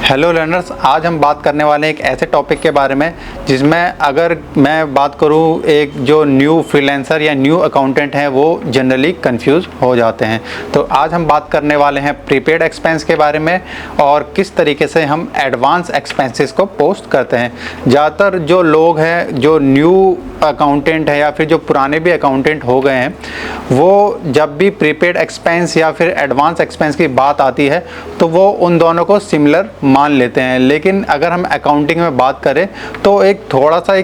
Hello learners, आज हम बात करने वाले हैं एक ऐसे टॉपिक के बारे में जिसमें अगर मैं बात करूं, एक जो न्यू फ्रीलांसर या न्यू अकाउंटेंट हैं वो जनरली कंफ्यूज हो जाते हैं। तो आज हम बात करने वाले हैं प्रीपेड एक्सपेंस के बारे में और किस तरीके से हम एडवांस एक्सपेंसेस को पोस्ट करते हैं। ज़्यादातर जो लोग हैं, जो न्यू अकाउंटेंट है या फिर जो पुराने भी अकाउंटेंट हो गए हैं, वो जब भी प्रीपेड एक्सपेंस या फिर एडवांस एक्सपेंस की बात आती है तो वो उन दोनों को सिमिलर मान लेते हैं। लेकिन अगर हम अकाउंटिंग में बात करें तो एक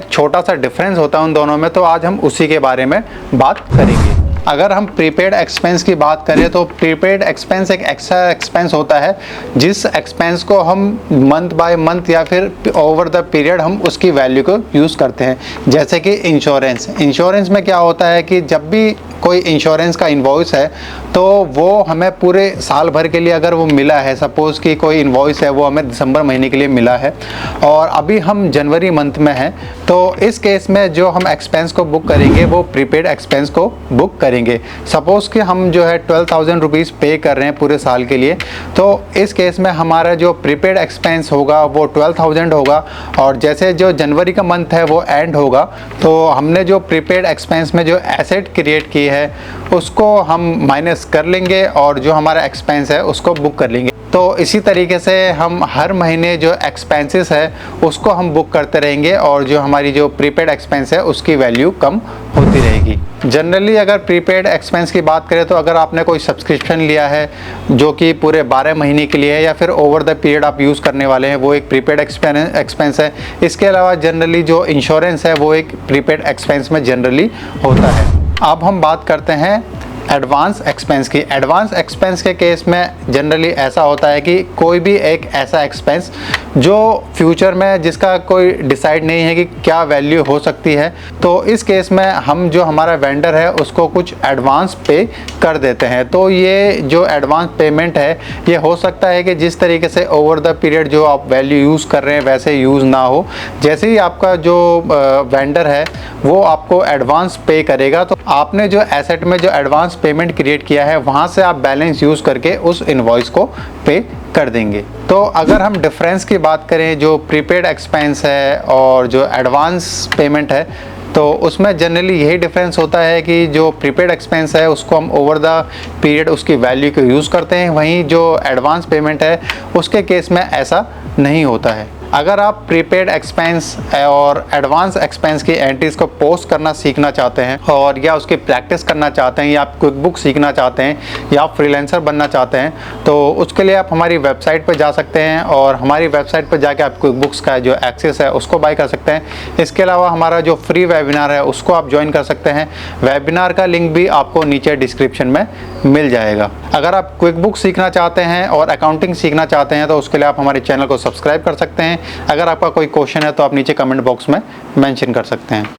छोटा सा डिफरेंस होता है उन दोनों में। तो आज हम उसी के बारे में बात करेंगे। अगर हम प्रीपेड एक्सपेंस की बात करें तो प्रीपेड एक्सपेंस एक एक्स्ट्रा एक्सपेंस होता है जिस एक्सपेंस को हम मंथ बाय मंथ या फिर ओवर द पीरियड हम उसकी वैल्यू को यूज़ करते हैं। जैसे कि इंश्योरेंस में क्या होता है कि जब भी कोई इंश्योरेंस का इन्वॉइस है तो वो हमें पूरे साल भर के लिए अगर वो मिला है, सपोज़ कि कोई इन्वॉइस है वो हमें दिसंबर महीने के लिए मिला है और अभी हम जनवरी मंथ में हैं, तो इस केस में जो हम एक्सपेंस को बुक करेंगे वो प्रीपेड एक्सपेंस को बुक करेंगे। सपोज़ कि हम जो है 12,000 रुपीज़ पे कर रहे हैं पूरे साल के लिए, तो इस केस में हमारा जो प्रीपेड एक्सपेंस होगा वो 12,000 होगा और जैसे जो जनवरी का मंथ है वो एंड होगा तो हमने जो प्रीपेड एक्सपेंस में जो एसेट क्रिएट की है उसको हम माइनस कर लेंगे और जो हमारा एक्सपेंस है उसको बुक कर लेंगे। तो इसी तरीके से हम हर महीने जो एक्सपेंसेस है उसको हम बुक करते रहेंगे और जो हमारी जो प्रीपेड एक्सपेंस है उसकी वैल्यू कम होती रहेगी। जनरली अगर प्रीपेड एक्सपेंस की बात करें तो अगर आपने कोई सब्सक्रिप्शन लिया है जो कि पूरे 12 महीने के लिए है या फिर ओवर द पीरियड आप यूज़ करने वाले हैं, वो एक प्रीपेड एक्सपेंस है। इसके अलावा जनरली जो इंश्योरेंस है वो एक प्रीपेड एक्सपेंस में जनरली होता है। अब हम बात करते हैं एडवांस एक्सपेंस की। एडवांस एक्सपेंस के केस में जनरली ऐसा होता है कि कोई भी एक ऐसा एक्सपेंस जो फ्यूचर में जिसका कोई डिसाइड नहीं है कि क्या वैल्यू हो सकती है, तो इस केस में हम जो हमारा वेंडर है उसको कुछ एडवांस पे कर देते हैं। तो ये जो एडवांस पेमेंट है ये हो सकता है कि जिस तरीके से ओवर द पीरियड जो आप वैल्यू यूज़ कर रहे हैं वैसे यूज़ ना हो। जैसे ही आपका जो वेंडर है वो आपको एडवांस पे करेगा तो आपने जो एसेट में जो एडवांस पेमेंट क्रिएट किया है वहाँ से आप बैलेंस यूज़ करके उस इनवॉइस को पे कर देंगे। तो अगर हम डिफरेंस की बात करें जो प्रीपेड एक्सपेंस है और जो एडवांस पेमेंट है, तो उसमें जनरली यही डिफरेंस होता है कि जो प्रीपेड एक्सपेंस है उसको हम ओवर द पीरियड उसकी वैल्यू को यूज़ करते हैं, वहीं जो एडवांस पेमेंट है उसके केस में ऐसा नहीं होता है। अगर आप प्रीपेड एक्सपेंस और एडवांस एक्सपेंस की एंट्रीज़ को पोस्ट करना सीखना चाहते हैं और या उसकी प्रैक्टिस करना चाहते हैं या आप क्विक बुक सीखना चाहते हैं या आप फ्रीलांसर बनना चाहते हैं, तो उसके लिए आप हमारी वेबसाइट पर जा सकते हैं और हमारी वेबसाइट पर जाके आप क्विक बुक्स का जो एक्सेस है उसको बाय कर सकते हैं। इसके अलावा हमारा जो फ्री वेबिनार है उसको आप ज्वाइन कर सकते हैं। वेबिनार का लिंक भी आपको नीचे डिस्क्रिप्शन में मिल जाएगा। अगर आप क्विक बुक सीखना चाहते हैं और अकाउंटिंग सीखना चाहते हैं तो उसके लिए आप हमारे चैनल को सब्सक्राइब कर सकते हैं। अगर आपका कोई क्वेश्चन है तो आप नीचे कमेंट बॉक्स में मेंशन कर सकते हैं।